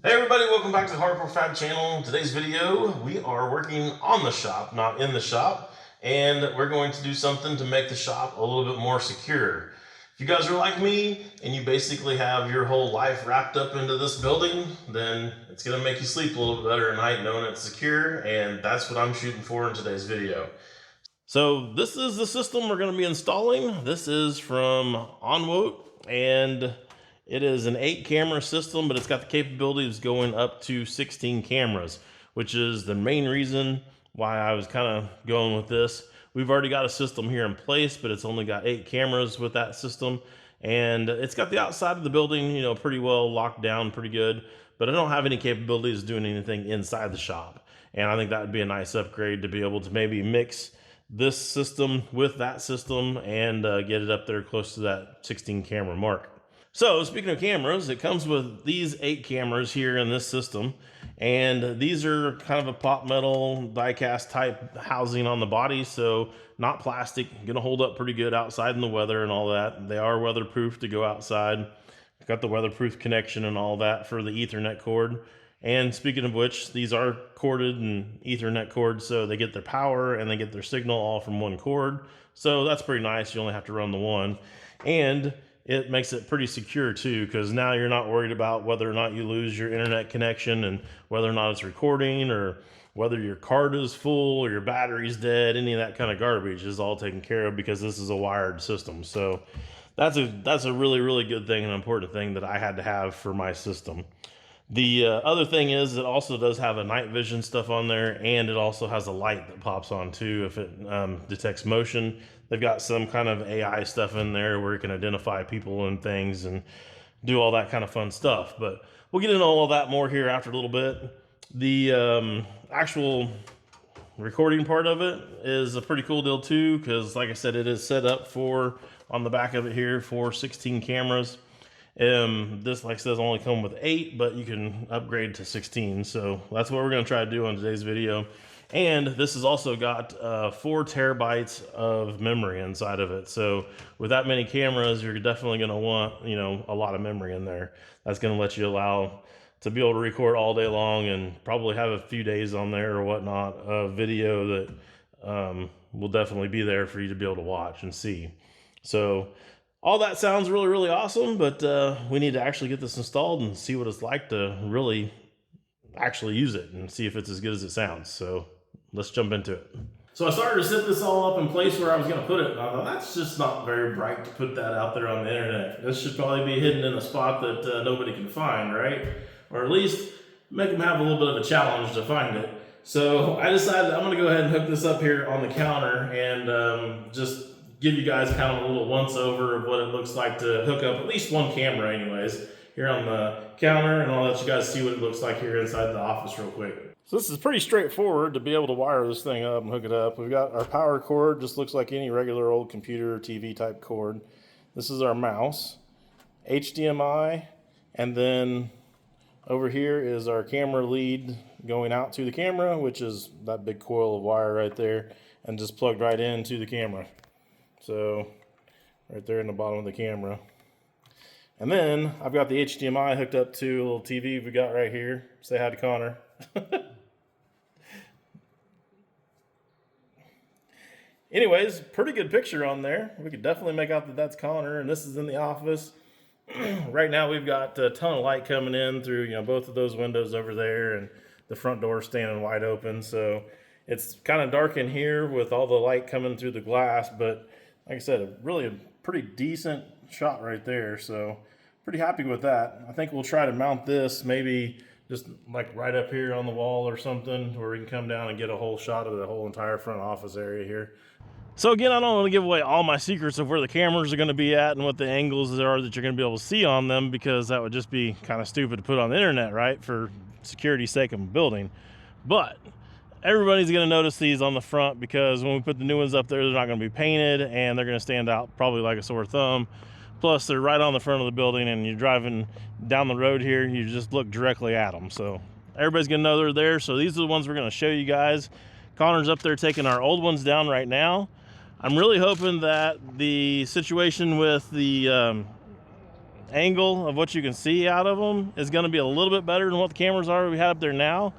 Hey everybody, welcome back to the Hardcore Fab channel. Today's video, we are working on the shop, not in the shop, and we're going to do something to make the shop a little bit more secure. If you guys are like me and you basically have your whole life wrapped up into this building, then it's going to make you sleep a little bit better at night knowing it's secure, and that's what I'm shooting for in today's video. So this is the system we're going to be installing. This is from ONWOTE, and it is an 8 camera system, but it's got the capabilities going up to 16 cameras, which is the main reason why I was kind of going with this. We've already got a system here in place, but it's only got 8 cameras with that system. And it's got the outside of the building, pretty well locked down, pretty good. But I don't have any capabilities doing anything inside the shop. And I think that would be a nice upgrade to be able to maybe mix this system with that system and get it up there close to that 16 camera mark. So speaking of cameras, it comes with these 8 cameras here in this system, and these are kind of a pop metal die-cast type housing on the body, so not plastic, gonna hold up pretty good outside in the weather and all that. They are weatherproof to go outside. Got the weatherproof connection and all that for the Ethernet cord. And speaking of which, these are corded and Ethernet cords, so they get their power and they get their signal all from one cord. So that's pretty nice. You only have to run the one. And it makes it pretty secure too, because now you're not worried about whether or not you lose your internet connection and whether or not it's recording or whether your card is full or your battery's dead. Any of that kind of garbage is all taken care of because this is a wired system. So that's a really, really good thing and an important thing that I had to have for my system. The other thing is it also does have a night vision stuff on there, and it also has a light that pops on too if it detects motion. They've got some kind of AI stuff in there where it can identify people and things and do all that kind of fun stuff. But we'll get into all of that more here after a little bit. The actual recording part of it is a pretty cool deal too, because like I said, it is set up for, on the back of it here, for 16 cameras. This, like I said, only come with 8, but you can upgrade to 16. So that's what we're going to try to do on today's video. And this has also got 4 terabytes of memory inside of it. So with that many cameras, you're definitely going to want, a lot of memory in there. That's going to let you allow to be able to record all day long and probably have a few days on there or whatnot of video that will definitely be there for you to be able to watch and see. So all that sounds really, really awesome, but we need to actually get this installed and see what it's like to really actually use it and see if it's as good as it sounds. So let's jump into it. So I started to set this all up in place where I was going to put it. And I thought, that's just not very bright to put that out there on the internet. This should probably be hidden in a spot that nobody can find, right? Or at least make them have a little bit of a challenge to find it. So I decided I'm going to go ahead and hook this up here on the counter and just give you guys kind of a little once over of what it looks like to hook up at least one camera anyways here on the counter, and I'll let you guys see what it looks like here inside the office real quick. So this is pretty straightforward to be able to wire this thing up and hook it up. We've got our power cord, just looks like any regular old computer or TV type cord. This is our mouse, HDMI, and then over here is our camera lead going out to the camera, which is that big coil of wire right there, and just plugged right into the camera. So right there in the bottom of the camera. And then I've got the HDMI hooked up to a little TV we got right here. Say hi to Connor. Anyways, pretty good picture on there. We could definitely make out that that's Connor, and this is in the office. Right now we've got a ton of light coming in through both of those windows over there, and the front door standing wide open. So it's kind of dark in here with all the light coming through the glass, but like I said, really a pretty decent shot right there. So pretty happy with that. I think we'll try to mount this maybe just like right up here on the wall or something where we can come down and get a whole shot of the whole entire front office area here. So again, I don't want to give away all my secrets of where the cameras are going to be at and what the angles are that you're going to be able to see on them, because that would just be kind of stupid to put on the internet, right? For security's sake of a building. But everybody's going to notice these on the front, because when we put the new ones up there, they're not going to be painted and they're going to stand out probably like a sore thumb. Plus, they're right on the front of the building, and you're driving down the road here, you just look directly at them. So everybody's going to know they're there. So these are the ones we're going to show you guys. Connor's up there taking our old ones down right now. I'm really hoping that the situation with the angle of what you can see out of them is going to be a little bit better than what the cameras are we have up there now.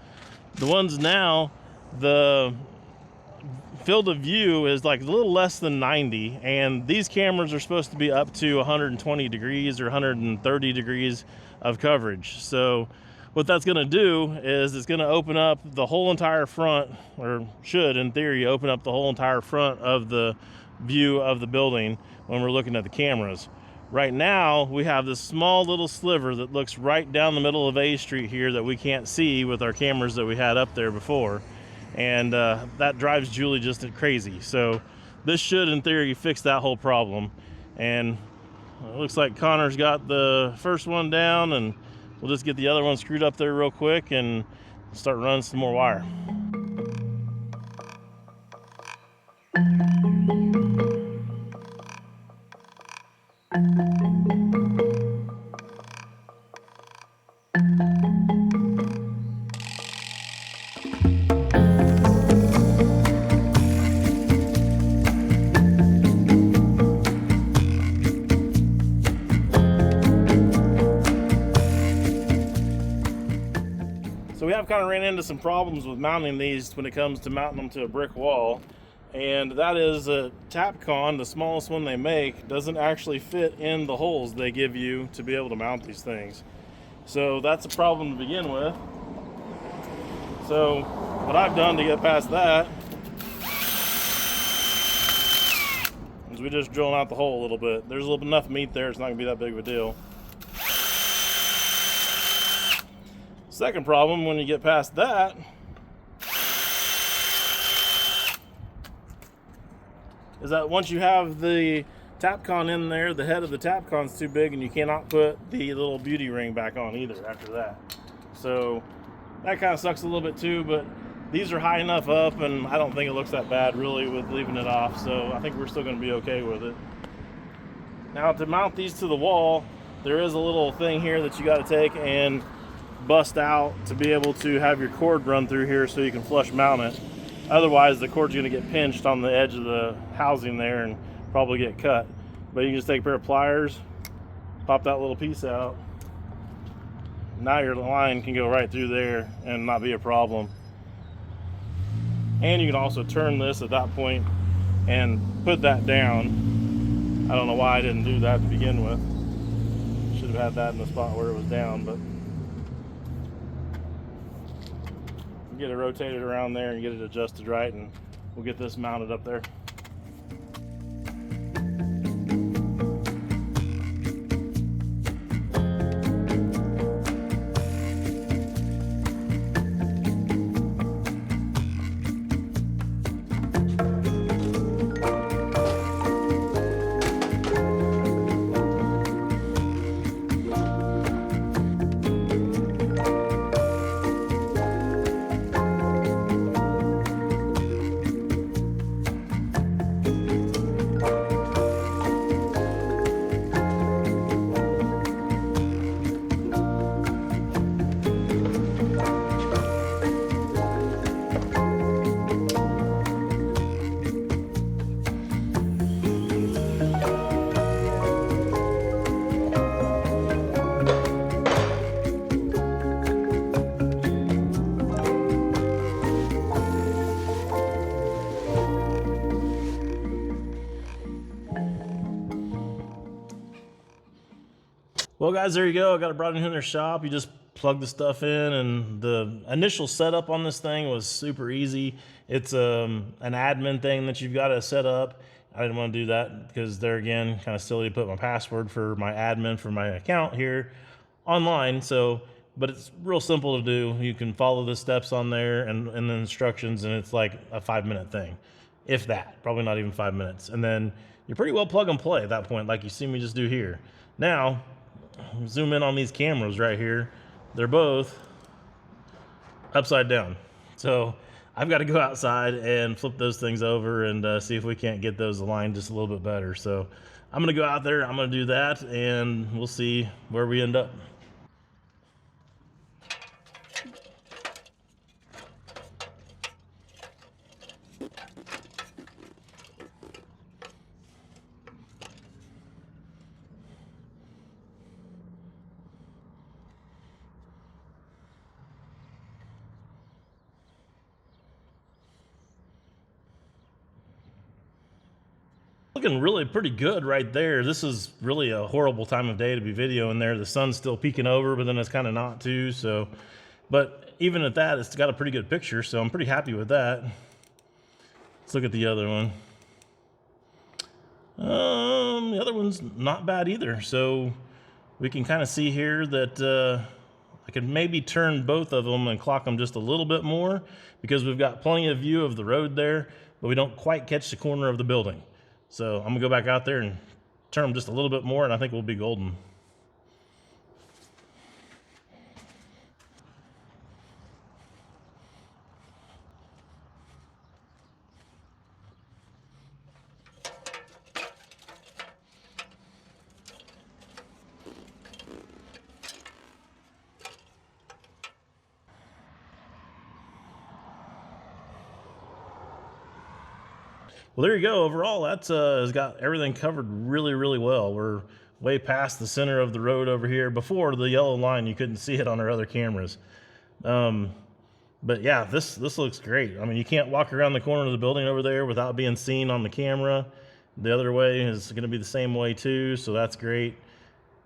The ones now, the field of view is like a little less than 90, and these cameras are supposed to be up to 120 degrees or 130 degrees of coverage. So what that's going to do is it's going to open up the whole entire front, or should in theory open up the whole entire front of the view of the building when we're looking at the cameras. Right now we have this small little sliver that looks right down the middle of A Street here that we can't see with our cameras that we had up there before. And that drives Julie just crazy. So this should, in theory, fix that whole problem. And it looks like Connor's got the first one down, and we'll just get the other one screwed up there real quick and start running some more wire. So we have kind of ran into some problems with mounting these when it comes to mounting them to a brick wall, and that is a Tapcon, the smallest one they make, doesn't actually fit in the holes they give you to be able to mount these things. So that's a problem to begin with. So what I've done to get past that is we just drilling out the hole a little bit. There's a little bit enough meat there, it's not gonna be that big of a deal. Second problem, when you get past that, is that once you have the Tapcon in there, the head of the Tapcon's too big and you cannot put the little beauty ring back on either after that. So that kind of sucks a little bit too, but these are high enough up and I don't think it looks that bad really with leaving it off, so I think we're still going to be okay with it. Now to mount these to the wall, there is a little thing here that you got to take and bust out to be able to have your cord run through here so you can flush mount it. Otherwise the cord's going to get pinched on the edge of the housing there and probably get cut. But you can just take a pair of pliers, pop that little piece out. Now your line can go right through there and not be a problem. And you can also turn this at that point and put that down. I don't know why I didn't do that to begin with. Should have had that in the spot where it was down, but get it rotated around there and get it adjusted right, and we'll get this mounted up there. Well guys, there you go. I got it brought in their shop. You just plug the stuff in, and the initial setup on this thing was super easy. It's an admin thing that you've got to set up. I didn't want to do that because there again, kind of silly to put my password for my admin for my account here online. So, but it's real simple to do. You can follow the steps on there and the instructions, and it's like a 5-minute thing, if that, probably not even 5 minutes. And then you're pretty well plug and play at that point, like you see me just do here. Now, zoom in on these cameras right here. They're both upside down. So I've got to go outside and flip those things over and see if we can't get those aligned just a little bit better. So I'm going to go out there, I'm going to do that, and we'll see where we end up. Looking really pretty good right there. This is really a horrible time of day to be videoing there. The sun's still peeking over, but then it's kind of not too. So, but even at that, it's got a pretty good picture. So I'm pretty happy with that. Let's look at the other one. The other one's not bad either. So we can kind of see here that I could maybe turn both of them and clock them just a little bit more because we've got plenty of view of the road there, but we don't quite catch the corner of the building. So I'm gonna go back out there and turn them just a little bit more, and I think we'll be golden. Well, there you go. Overall, that's has got everything covered really, really well. We're way past the center of the road over here. Before, the yellow line, you couldn't see it on our other cameras. But yeah, this looks great. I mean, you can't walk around the corner of the building over there without being seen on the camera. The other way is going to be the same way too, so that's great.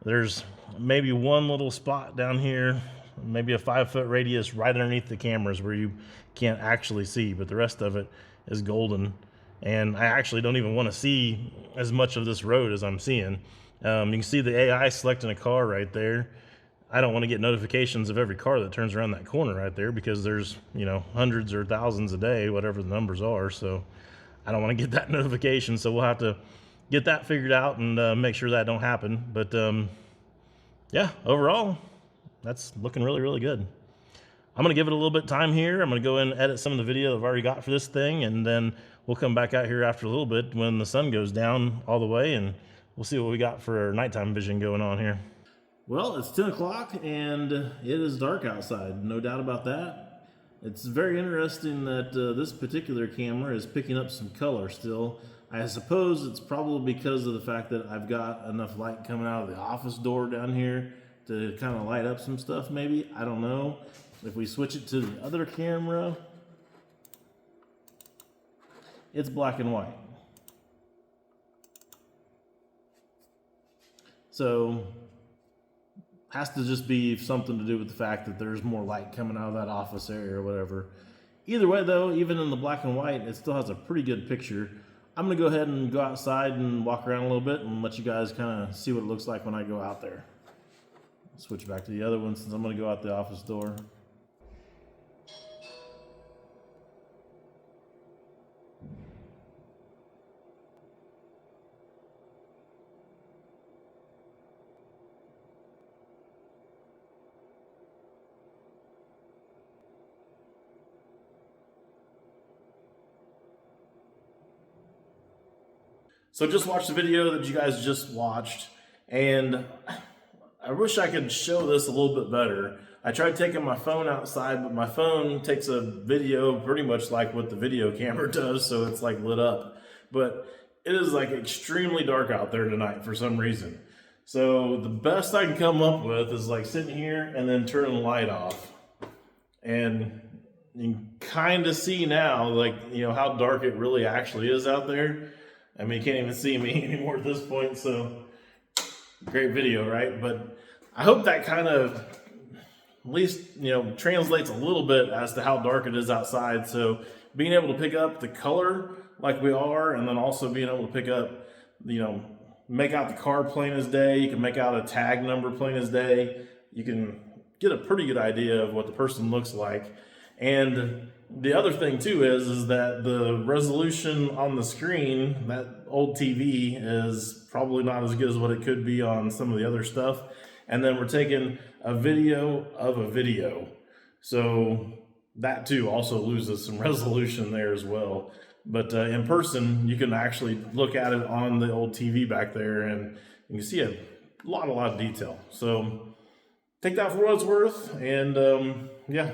There's maybe one little spot down here, maybe a 5-foot radius right underneath the cameras where you can't actually see, but the rest of it is golden. And I actually don't even want to see as much of this road as I'm seeing. You can see the AI selecting a car right there. I don't want to get notifications of every car that turns around that corner right there because there's, you know, hundreds or thousands a day, whatever the numbers are. So I don't want to get that notification. So we'll have to get that figured out and make sure that don't happen. But yeah, overall, that's looking really, really good. I'm going to give it a little bit of time here. I'm going to go in and edit some of the video I've already got for this thing, and then we'll come back out here after a little bit when the sun goes down all the way, and we'll see what we got for our nighttime vision going on here. Well, it's 10 o'clock, and it is dark outside, no doubt about that. It's very interesting that this particular camera is picking up some color still. I suppose it's probably because of the fact that I've got enough light coming out of the office door down here to kind of light up some stuff maybe. I don't know. If we switch it to the other camera, it's black and white. So, has to just be something to do with the fact that there's more light coming out of that office area or whatever. Either way though, even in the black and white, it still has a pretty good picture. I'm gonna go ahead and go outside and walk around a little bit and let you guys kind of see what it looks like when I go out there. Switch back to the other one since I'm gonna go out the office door. So just watched the video that you guys just watched, and I wish I could show this a little bit better. I tried taking my phone outside, but my phone takes a video pretty much like what the video camera does, so it's like lit up. But it is like extremely dark out there tonight for some reason. So the best I can come up with is like sitting here and then turning the light off. And you can kind of see now, like, you know, how dark it really actually is out there. I mean, you can't even see me anymore at this point, so great video, right? But I hope that kind of at least, you know, translates a little bit as to how dark it is outside. So being able to pick up the color like we are, and then also being able to pick up, you know, make out the car plain as day. You can make out a tag number plain as day. You can get a pretty good idea of what the person looks like. And the other thing too is that the resolution on the screen, that old TV, is probably not as good as what it could be on some of the other stuff. And then we're taking a video of a video. So that too also loses some resolution there as well. But in person, you can actually look at it on the old TV back there, and you can see a lot of detail. So take that for what it's worth, and yeah.